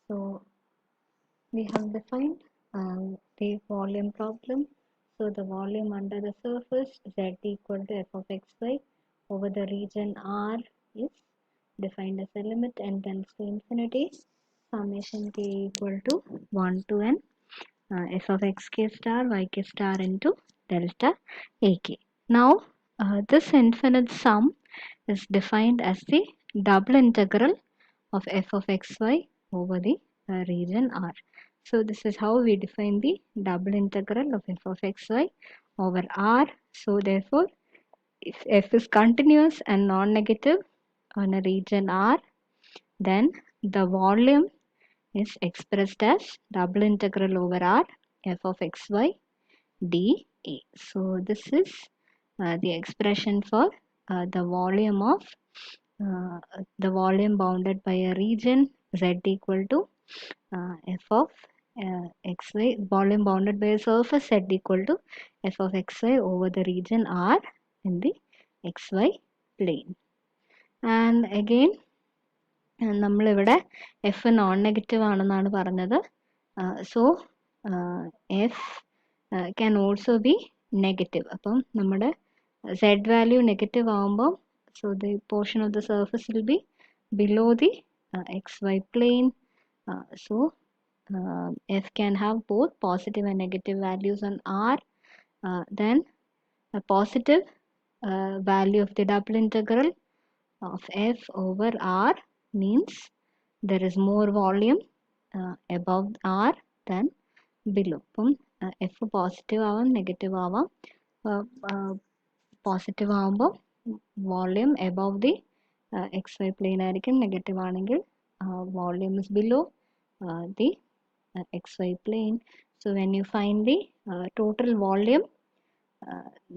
So we have defined the volume problem. So the volume under the surface z equal to f of xy over the region R is defined as a limit n tends to infinity, summation k equal to 1 to n f of xk star yk star into delta ak. Now this infinite sum is defined as the double integral of f of xy over the region R. So this is how we define the double integral of f of xy over R. So therefore, if f is continuous and non-negative on a region R, then the volume is expressed as double integral over R f of xy dA. So this is the expression for the volume of the volume bounded by a region z equal to f of xy, volume bounded by a surface z equal to f of xy over the region R in the xy plane. And again നമ്മളിവിടെ F non negative ആണെന്നാണ് പറഞ്ഞത്. So F can also be negative. അപ്പം നമ്മുടെ Z value negative ആകുമ്പോൾ so the portion of the surface will be below the xy plane. So f can have both positive and negative values on R. Then a positive value of the double integral of f over R means there is more volume above R than below. അപ്പം f positive ആവാം negative ആവാം. Positive ആവുമ്പോൾ volume above the xy plane ആയിരിക്കും. Negative ആണെങ്കിൽ volume is below the xy plane. So when you find the total volume,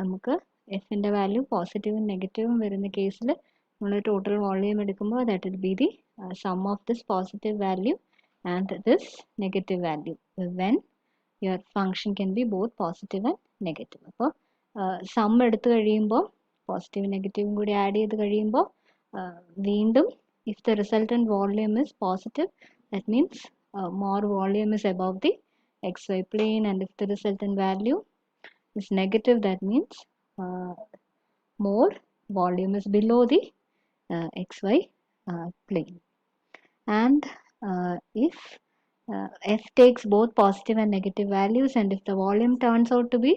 നമുക്ക് എഫിൻ്റെ value പോസിറ്റീവും നെഗറ്റീവും വരുന്ന കേസിൽ നമ്മൾ ടോട്ടൽ വോളിയം എടുക്കുമ്പോൾ that will be the sum of this positive value and this negative value when your function can be both positive and negative. അപ്പോൾ some എടുത്തു കഴിയുമ്പോൾ പോസിറ്റീവ് നെഗറ്റീവും കൂടി ആഡ് ചെയ്ത് കഴിയുമ്പോൾ വീണ്ടും if the resultant volume is positive, that means more volume is above the xy plane, and if the resultant value is negative, that means more volume is below the xy plane. And if f takes both positive and negative values, and if the volume turns out to be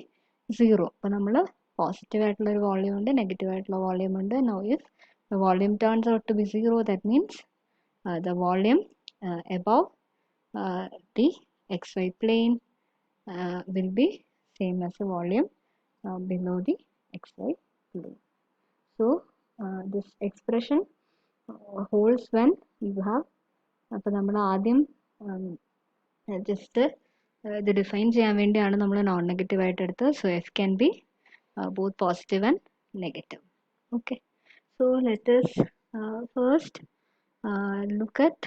0, അപ്പോൾ നമ്മൾ positive ആയിട്ടുള്ള ഒരു volume ഉണ്ട്, negative ആയിട്ടുള്ള volume ഉണ്ട്. Now if the volume turns out to be 0, that means the volume above the xy plane will be same as the volume below the xy plane. So this expression holds when you have, അപ്പോൾ നമ്മൾ ആദ്യം just ഇത് define ചെയ്യാൻ വേണ്ടിയാണ് നമ്മൾ non negative ആയിട്ട് എടുത്തത്. So F can be both positive and negative. Okay, so let us first look at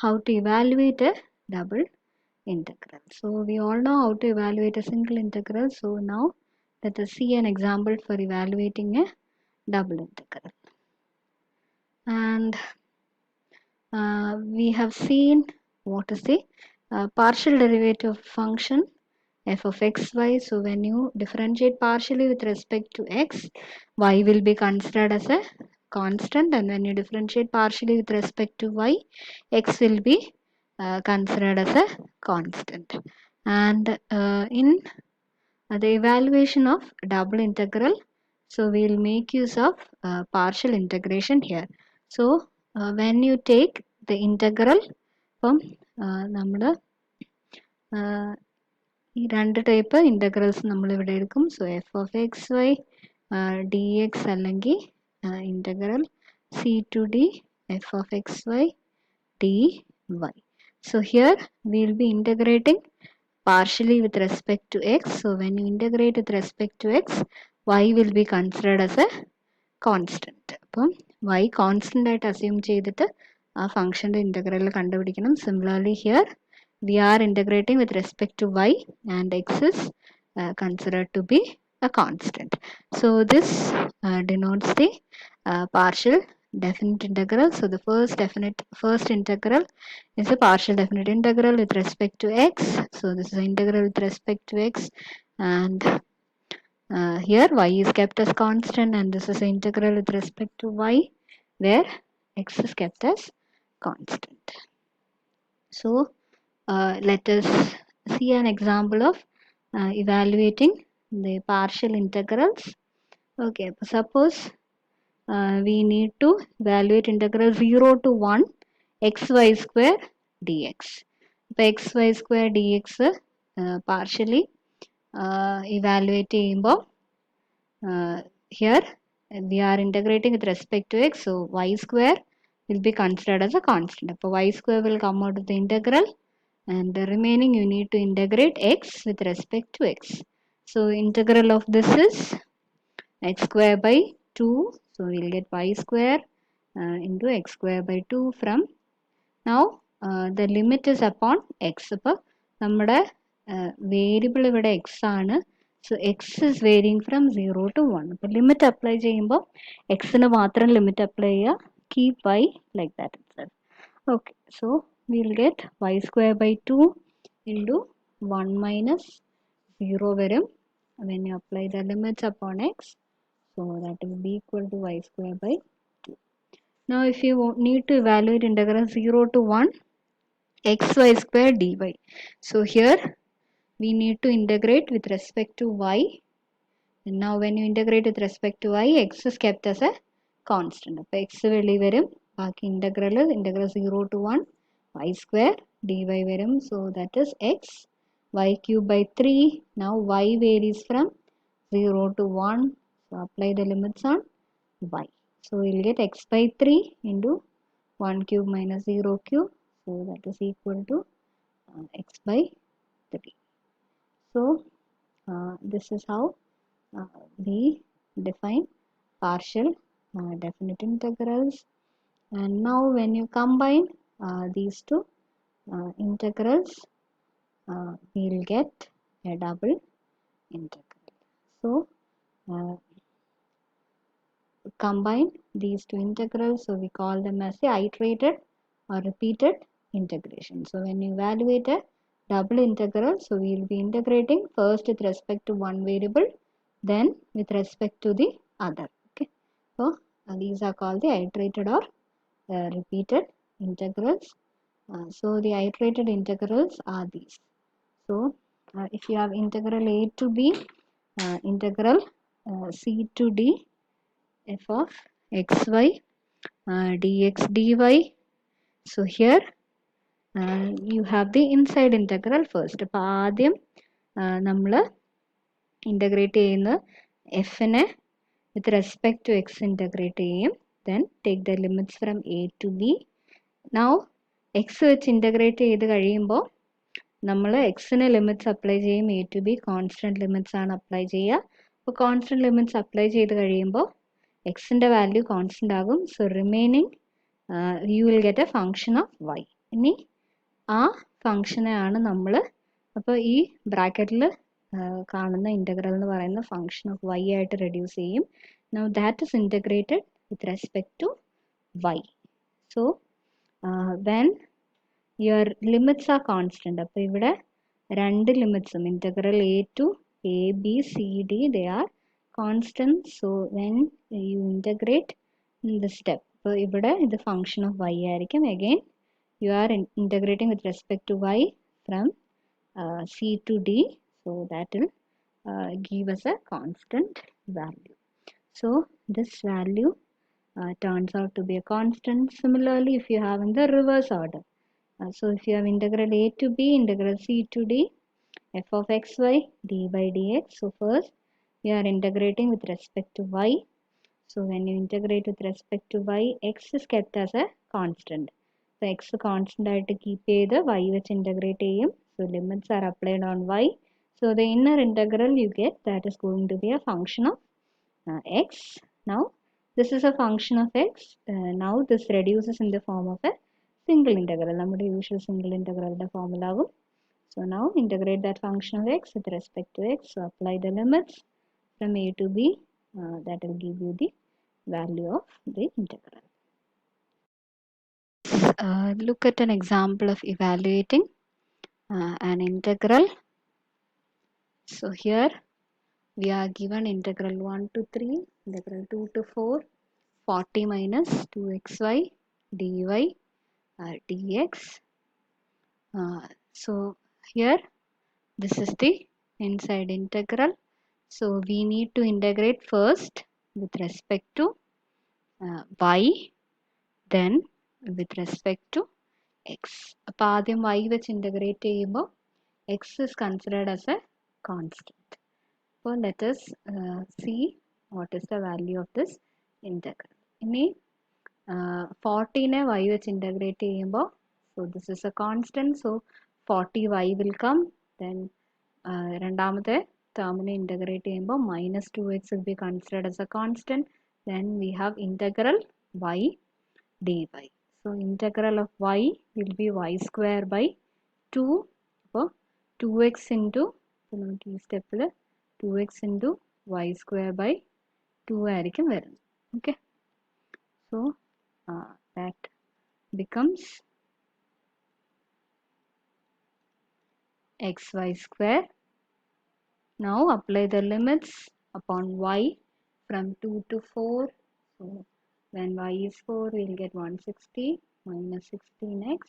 how to evaluate a double integral. So we all know how to evaluate a single integral. So now let us see an example for evaluating a double integral. And we have seen what is the partial derivative of function f of xy. So when you differentiate partially with respect to x, y will be considered as a constant, and when you differentiate partially with respect to y, x will be considered as a constant. And in the evaluation of double integral, so we will make use of partial integration here. So when you take the integral from നമ്മുടെ ഈ രണ്ട് type integrals നമ്മളിവിടെ എടുക്കും. So f of x y d x അല്ലെങ്കിൽ integral c to d f of x y d y. So here we will be integrating partially with respect to x. So when you integrate with respect to x, y will be considered as a constant. അപ്പം y constant ആയിട്ട് assume ചെയ്തിട്ട് ആ ഫംഗ്ഷൻ്റെ integral കണ്ടുപിടിക്കണം. Similarly here we are integrating with respect to y, and x is considered to be a constant. So this denotes the partial definite integral. So the first integral is a partial definite integral with respect to x. So this is an integral with respect to x, and here y is kept as constant, and this is an integral with respect to y where x is kept as constant. So let us see an example of evaluating the partial integrals. Okay, suppose we need to evaluate integral 0 to 1 xy square dx. xy square dx partially evaluate ചെയ്യുമ്പോൾ here we are integrating with respect to x, so y square will be considered as a constant. So y square will come out of the integral, and the remaining you need to integrate x with respect to x. So integral of this is x square by 2, so we'll get y square into x square by 2 from now the limit is upon x. അപ്പോൾ നമ്മുടെ variable ഇവിടെ x ആണ്. So x is varying from 0 to 1. അപ്പോൾ limit apply ചെയ്യുമ്പോൾ എക്സിന് മാത്രം limit apply ചെയ്യുക, keep y like that itself. Okay, so we'll get y square by 2 into 1 minus 0 വരും when you apply the limits upon x. So that will be equal to y square by 2. Now if you need to evaluate integral 0 to 1 xy square dy. So here we need to integrate with respect to y. And now when you integrate with respect to y, x is kept as a constant. അപ്പോൾ x വെളി വരും, ബാക്കി integral 0 to 1 y square dy വരും. So that is x y cube by 3. Now y varies from 0 to 1. So apply the limits on y. So we'll get x by 3 into 1 cube minus 0 cube. So that is equal to x by 3. So this is how we define partial definite integrals. And now when you combine these two integrals, we'll get a double integral. So combine these two integrals, so we call them as the iterated or repeated integration. So when you evaluate a double integral, so we will be integrating first with respect to one variable, then with respect to the other. Okay, so these are called the iterated or repeated integrals. So the iterated integrals are these. So if you have integral a to b, integral c to d, f of xy dx dy. So here you have the inside integral first. അപ്പോൾ ആദ്യം നമ്മൾ integrate ചെയ്യുന്ന എഫിനെ with respect to x integrate ചെയ്യും, then take the limits from a to b. Now x വെച്ച് integrate ചെയ്ത് കഴിയുമ്പോൾ നമ്മൾ എക്സിന് ലിമിറ്റ്സ് അപ്ലൈ ചെയ്യും, a to b constant limits ആണ് അപ്ലൈ ചെയ്യുക. അപ്പോൾ കോൺസ്റ്റൻറ്റ് ലിമിറ്റ്സ് അപ്ലൈ ചെയ്ത് കഴിയുമ്പോൾ എക്സിൻ്റെ വാല്യൂ കോൺസ്റ്റൻ്റ് ആകും. So remaining you will get a function of y. ഇനി ആ ഫങ്ഷനെയാണ് നമ്മൾ, അപ്പോൾ ഈ ബ്രാക്കറ്റിൽ കാണുന്ന ഇൻ്റഗ്രൽ എന്ന് പറയുന്ന ഫങ്ഷൻ ഓഫ് വൈ ആയിട്ട് റെഡ്യൂസ് ചെയ്യും. Now that is integrated with respect to y. So when your limits are constant, അപ്പോൾ ഇവിടെ രണ്ട് ലിമിറ്റ്സും integral a to a b c d they are constant. So when you integrate in the step, so ഇവിടെ ഇത് function of y ആയിരിക്കും. Again you are integrating with respect to y from c to d, so that will give us a constant value. So this value turns out to be a constant. Similarly if you have in the reverse order, so if you have integral a to b, integral c to d, f of xy d by dx. So first we are integrating with respect to y. So when you integrate with respect to y, x is kept as a constant. So x constant ആയിട്ട് keep ചെയ്ത് y വെച്ച് integrate ചെയ്യും. So limits are applied on y. So the inner integral you get, that is going to be a function of x. Now this is a function of x. Now this reduces in the form of a single integral. നമ്മുടെ usual single integral formula ആകും. So now integrate that function of x with respect to x. So apply the limits from a to b, that will give you the value of the integral. look at an example of evaluating an integral. So here we are given integral 1 to 3, integral 2 to 4, 40 minus 2xy dy dx. So here this is the inside integral. So we need to integrate first with respect to y, then with respect to x. അപ്പോൾ ആദ്യം y വെച്ച് integrate ചെയ്യുമ്പോൾ x is considered as a constant. So let us see what is the value of this integral. ഇനി 40നെ y വെച്ച് integrate ചെയ്യുമ്പോൾ, so this is a constant, so 40y will come. Then രണ്ടാമത്തെ ടേമിനെ integrate ചെയ്യുമ്പോൾ minus 2x will be considered as a constant. Then we have integral y dy. So integral of y will be y square by 2. അപ്പോൾ 2x into, നമുക്ക് ഈ സ്റ്റെപ്പിൽ 2x into y square by 2 ആയിരിക്കും വരുന്നത്. Okay, so that becomes xy square. Now apply the limits upon y from 2 to 4. So when y is 4, we'll get 160 minus 16x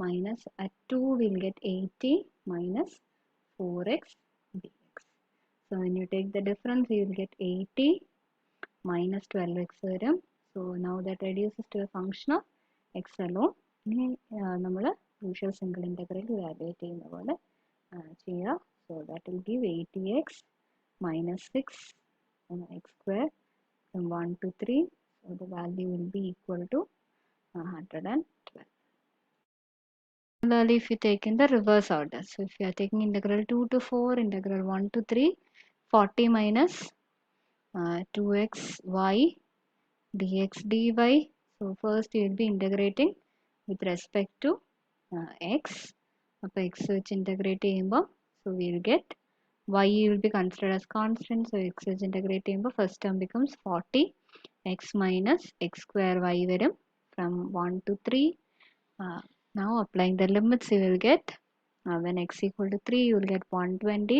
minus at 2 we'll get 80 minus 4x dx. So when you take the difference, you will get 80 minus 12x വരും. So now that reduces to a function of x alone. ഇനി നമ്മൾ usual single integral വാല്യൂവേറ്റ് ചെയ്യുന്ന പോലെ ചെയ്യുക. So that will give 80x minus 6x square from 1 to 3. So the value will be equal to 112. Similarly, if you take in the reverse order, so if you are taking integral 2 to 4, integral 1 to 3, 40 minus 2xy dx dy. So first you will be integrating with respect to x. അപ്പോൾ x വെച്ച് integrate ചെയ്യുമ്പോൾ, so we will get y will be considered as constant. So x വെച്ച് integrate ചെയ്യുമ്പോൾ first term becomes 40 x minus x square y വരും from 1 to 3. Now applying the limits, you will get when x equal to 3, you will get 120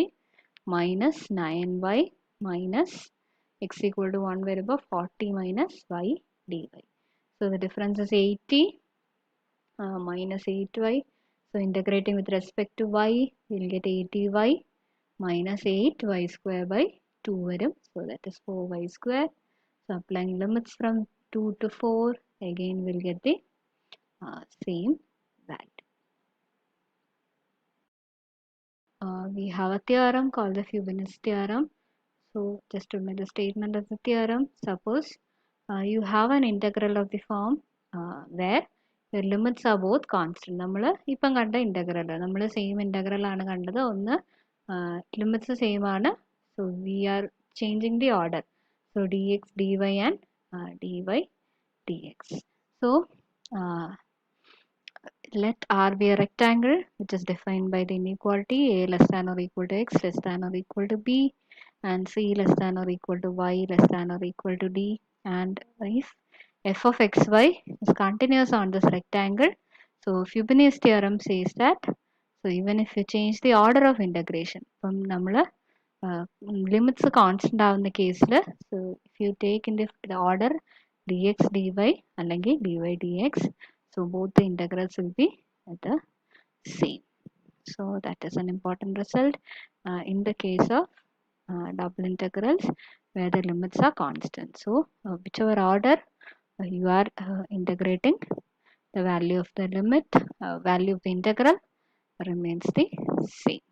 minus 9y minus x equal to 1 വരുമ്പോൾ 40 minus y dy. So the difference is 80 minus 8y. So integrating with respect to y, we will get 80y minus 8y square by 2 varum. So that is 4y square. So applying limits from 2 to 4, again we will get the same value. We have a theorem called the Fibonacci Theorem. So just to make the statement of the theorem, suppose you have an integral of the form where the limits are both constant. നമ്മൾ ഇപ്പം കണ്ട integral നമ്മൾ same integral ആണ് കണ്ടത്. ഒന്ന് limits same ആണ്. So we are changing the order. So d x d y and d y d x. So let R be a rectangle which is defined by the inequality a less than or equal to x less than or equal to b and c less than or equal to y less than or equal to d. And if f of xy is continuous on this rectangle, so Fibonacci theorem says that, so even if you change the order of integration, from nammal limits constant ആവുന്ന കേസിൽ, so if you take in the order dx dy അല്ലെങ്കിൽ dy dx, so both the integrals will be the same. So that is an important result in the case of double integrals where the limits are constant. So whichever order you are integrating, the value of the limit, value of the integral remains the same.